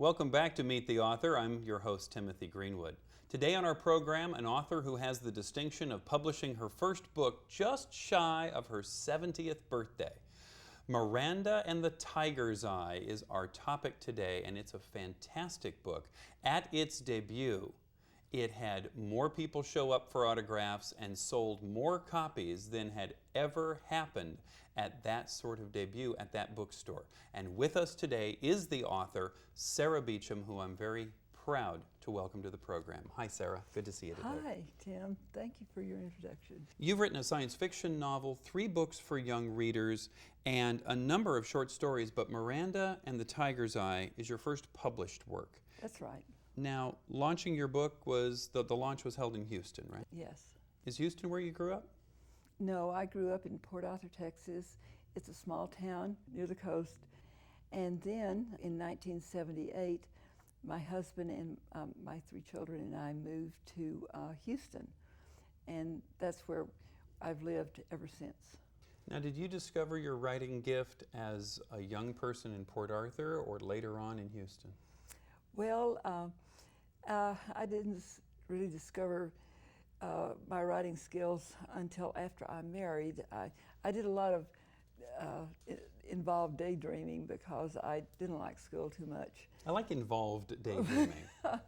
Welcome back to Meet the Author. I'm your host, Timothy Greenwood. Today on our program, an author who has the distinction of publishing her first book just shy of her 70th birthday. MIranda and the Tiger's Eye is our topic today, and it's a fantastic book. At its debut, it had more people show up for autographs and sold more copies than had ever happened at that sort of debut at that bookstore. And with us today is the author, Sara Beacham, who I'm very proud to welcome to the program. Hi, Sara. Good to see you today. Hi, Tim. Thank you for your introduction. You've written a science fiction novel, 3 books for young readers, and a number of short stories, but MIranda and the Tiger's Eye is your first published work. That's right. Now, launching your book was, the launch was held in Houston, right? Yes. Is Houston where you grew up? No, I grew up in Port Arthur, Texas. It's a small town near the coast. And then in 1978, my husband and my 3 children and I moved to Houston. And that's where I've lived ever since. Now, did you discover your writing gift as a young person in Port Arthur or later on in Houston? Well, I didn't really discover my writing skills until after I married. I did a lot of involved daydreaming because I didn't like school too much. I like involved daydreaming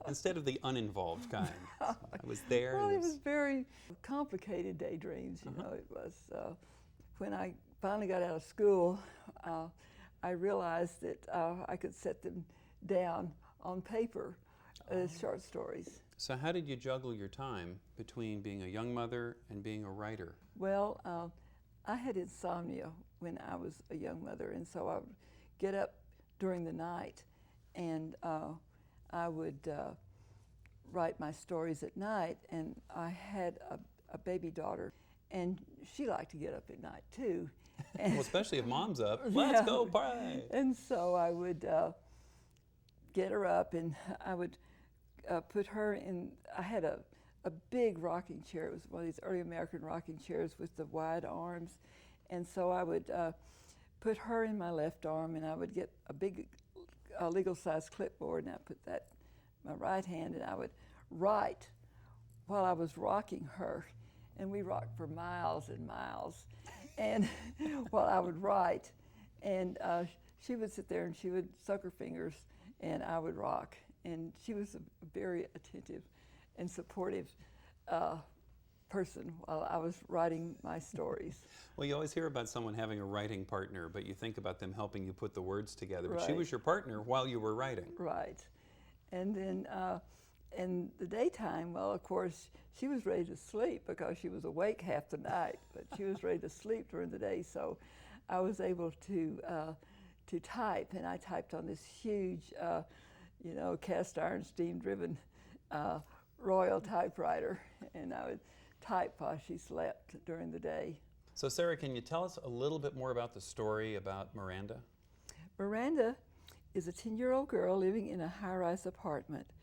instead of the uninvolved kind. So I was there. Well, it was very complicated daydreams, you know. It was when I finally got out of school, I realized that I could set them down on paper as short stories. So how did you juggle your time between being a young mother and being a writer? Well, I had insomnia when I was a young mother, and so I would get up during the night and I would write my stories at night, and I had a baby daughter, and she liked to get up at night too. Well, especially if mom's up. Let's go pray! And so I would get her up, and I would put her in. I had a big rocking chair. It was one of these early American rocking chairs with the wide arms. And so I would put her in my left arm, and I would get a big legal-sized clipboard, and I'd put that in my right hand, and I would write while I was rocking her. And we rocked for miles and miles. And while I would write, and she would sit there and she would suck her fingers, and I would rock. And she was a very attentive and supportive person while I was writing my stories. Well, you always hear about someone having a writing partner, but you think about them helping you put the words together. But Right. she was your partner while you were writing. Right. And then in the daytime, well, of course, she was ready to sleep because she was awake half the night, but she was ready to sleep during the day. So I was able to type, and I typed on this huge, cast iron steam-driven Royal typewriter, and I would type while she slept during the day. So Sara, can you tell us a little bit more about the story about MIranda? MIranda is a 10-year-old girl living in a high-rise apartment.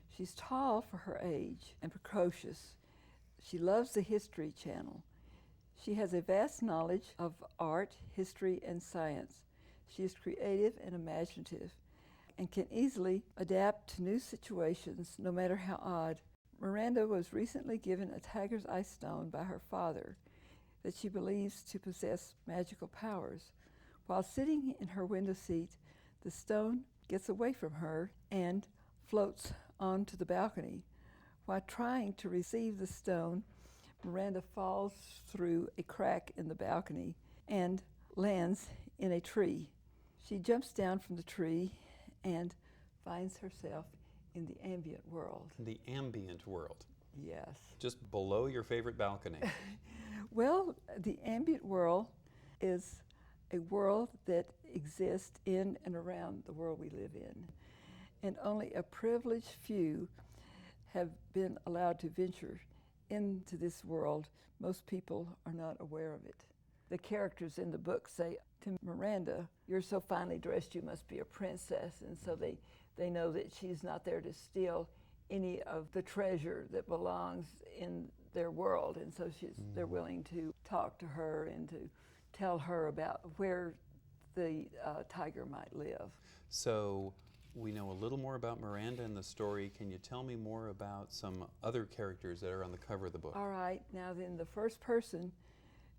She's tall for her age and precocious. She loves the History Channel. She has a vast knowledge of art, history, and science. She is creative and imaginative and can easily adapt to new situations, no matter how odd. MIranda was recently given a tiger's eye stone by her father that she believes to possess magical powers. While sitting in her window seat, the stone gets away from her and floats onto the balcony. While trying to receive the stone, MIranda falls through a crack in the balcony and lands in a tree. She jumps down from the tree and finds herself in the ambient world. The ambient world. Yes. Just below your favorite balcony. Well, the ambient world is a world that exists in and around the world we live in. And only a privileged few have been allowed to venture into this world. Most people are not aware of it. The characters in the book say to MIranda, "You're so finely dressed, you must be a princess." And so they know that she's not there to steal any of the treasure that belongs in their world. And so they're willing to talk to her and to tell her about where the tiger might live. So we know a little more about Miranda in the story. Can you tell me more about some other characters that are on the cover of the book? All right, now then the first person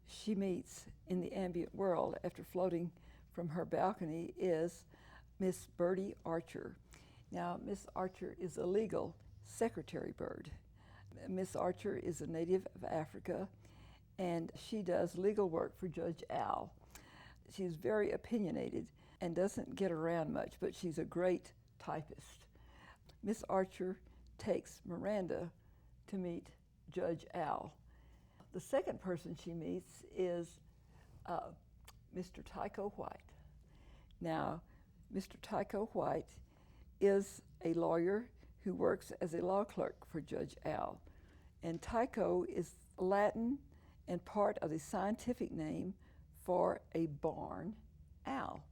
she meets in the ambient world after floating from her balcony is Miss Birdie Archer. Now, Miss Archer is a legal secretary bird. Miss Archer is a native of Africa, and she does legal work for Judge Al. She's very opinionated and doesn't get around much, but she's a great typist. Miss Archer takes Miranda to meet Judge Al. The second person she meets is Mr. Tycho White. Now, Mr. Tycho White is a lawyer who works as a law clerk for Judge Al. And Tycho is Latin and part of the scientific name for a barn owl.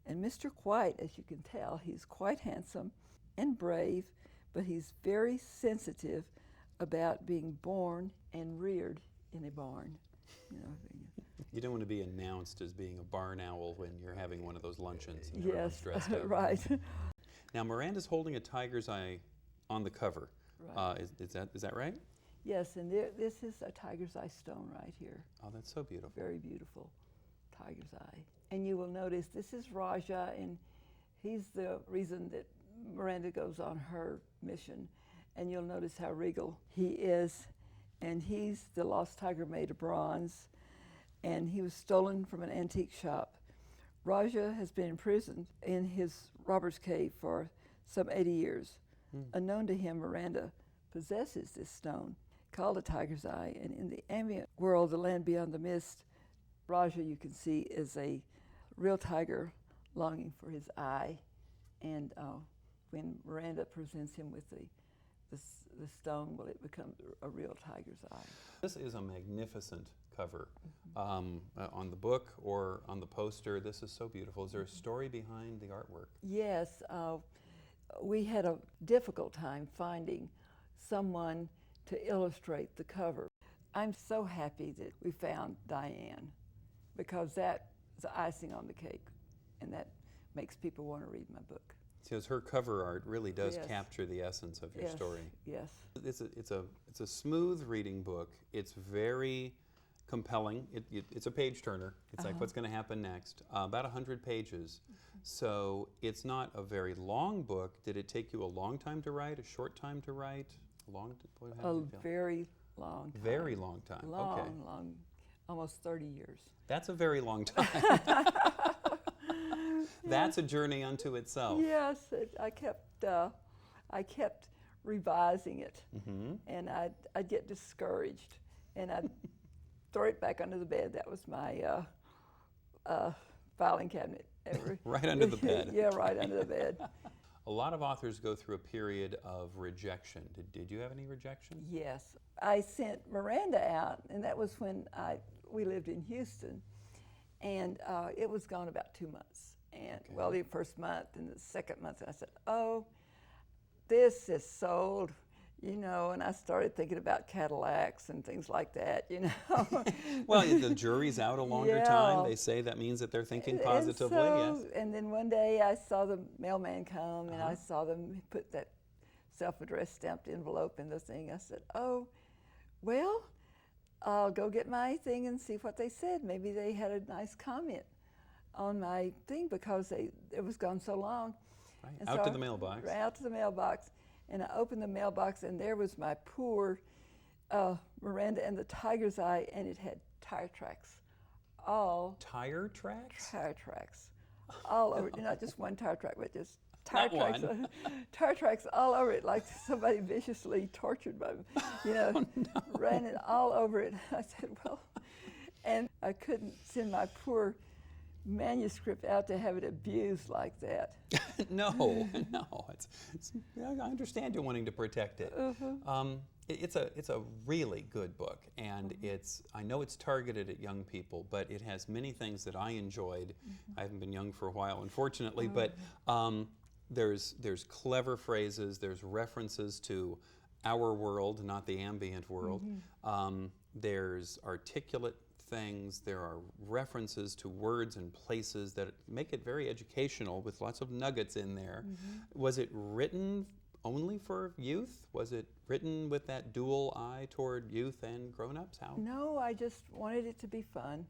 And Mr. White, as you can tell, he's quite handsome and brave, but he's very sensitive about being born and reared in a barn. You don't want to be announced as being a barn owl when you're having one of those luncheons and Yes, everyone's dressed up. right. Now, Miranda's holding a tiger's eye on the cover. Right. Is that right? Yes, and this is a tiger's eye stone right here. Oh, that's so beautiful. Very beautiful tiger's eye. And you will notice this is Raja, and he's the reason that Miranda goes on her mission. And you'll notice how regal he is. And he's the lost tiger made of bronze, and he was stolen from an antique shop. Raja has been imprisoned in his robber's cave for some 80 years. Unknown to him, Miranda possesses this stone called a tiger's eye, and in the ambient world, the land beyond the mist, Raja, you can see, is a real tiger longing for his eye. And when Miranda presents him with the stone, well, it becomes a real tiger's eye. This is a magnificent cover. On the book or on the poster, this is so beautiful. Is there a story behind the artwork? Yes, we had a difficult time finding someone to illustrate the cover. I'm so happy that we found Diane, because that is the icing on the cake, and that makes people want to read my book. Because her cover art really does Yes. capture the essence of your Yes, story. yes. It's a smooth reading book. It's very compelling. It's a page turner. It's like what's going to happen next. About 100 pages. So it's not a very long book. Did it take you a long time to write? A short time to write? How did it feel? Very long time. Very long time. Long, Okay. long, almost 30 years. That's a very long time. That's a journey unto itself. Yes, I kept revising it, and I'd get discouraged, and I'd throw it back under the bed. That was my filing cabinet. Right under the bed. Yeah, right under the bed. A lot of authors go through a period of rejection. Did you have any rejection? Yes, I sent Miranda out, and that was when we lived in Houston, and it was gone about 2 months. And well, the first month and the second month, I said, "Oh, this is sold," and I started thinking about Cadillacs and things like that, Well, the jury's out a longer Yeah. time. They say that means that they're thinking positively. Yes. And then one day I saw the mailman come, and I saw them put that self-addressed stamped envelope in the thing. I said, "Oh, well, I'll go get my thing and see what they said. Maybe they had a nice comment on my thing, because it was gone so long." Right. And Out so to the mailbox. Out to the mailbox, and I opened the mailbox, and there was my poor Miranda and the tiger's eye, and it had tire tracks, Tire tracks? tire tracks, all over. Not just one tire track, but just tire Not tracks, one. tire tracks all over it, like somebody viciously tortured by, ran it all over it. I said, well, and I couldn't send my poor manuscript out to have it abused like that. No. I understand you wanting to protect it. It's a really good book, and I know it's targeted at young people, but it has many things that I enjoyed. I haven't been young for a while, unfortunately, but there's clever phrases, there's references to our world, not the ambient world. There's articulate things. There are references to words and places that make it very educational with lots of nuggets in there. Was it written only for youth? Was it written with that dual eye toward youth and grown-ups? How? No, I just wanted it to be fun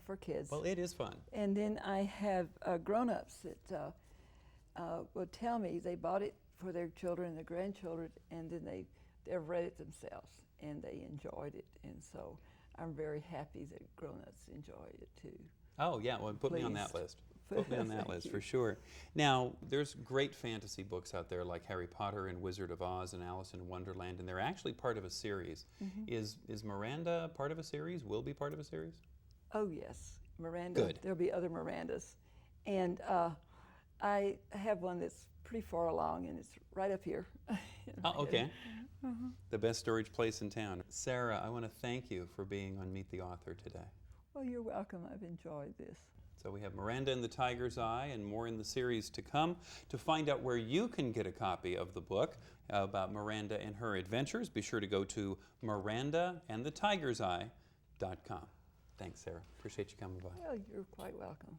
for kids. Well, it is fun. And then I have grown-ups that would tell me they bought it for their children and their grandchildren, and then they've read it themselves and they enjoyed it. And so I'm very happy that grown-ups enjoy it too. Oh yeah, well put me on that list. Put me on that list for sure. Now, there's great fantasy books out there like Harry Potter and Wizard of Oz and Alice in Wonderland, and they're actually part of a series. Is Miranda part of a series? Will be part of a series? Oh yes, Miranda. Good. There'll be other Mirandas. And I have one that's pretty far along, and it's right up here. Oh, okay. The best storage place in town. Sara, I want to thank you for being on Meet the Author today. Well, you're welcome. I've enjoyed this. So we have Miranda and the Tiger's Eye and more in the series to come. To find out where you can get a copy of the book about Miranda and her adventures, be sure to go to mirandaandthetigerseye.com. Thanks, Sara. Appreciate you coming by. Well, you're quite welcome.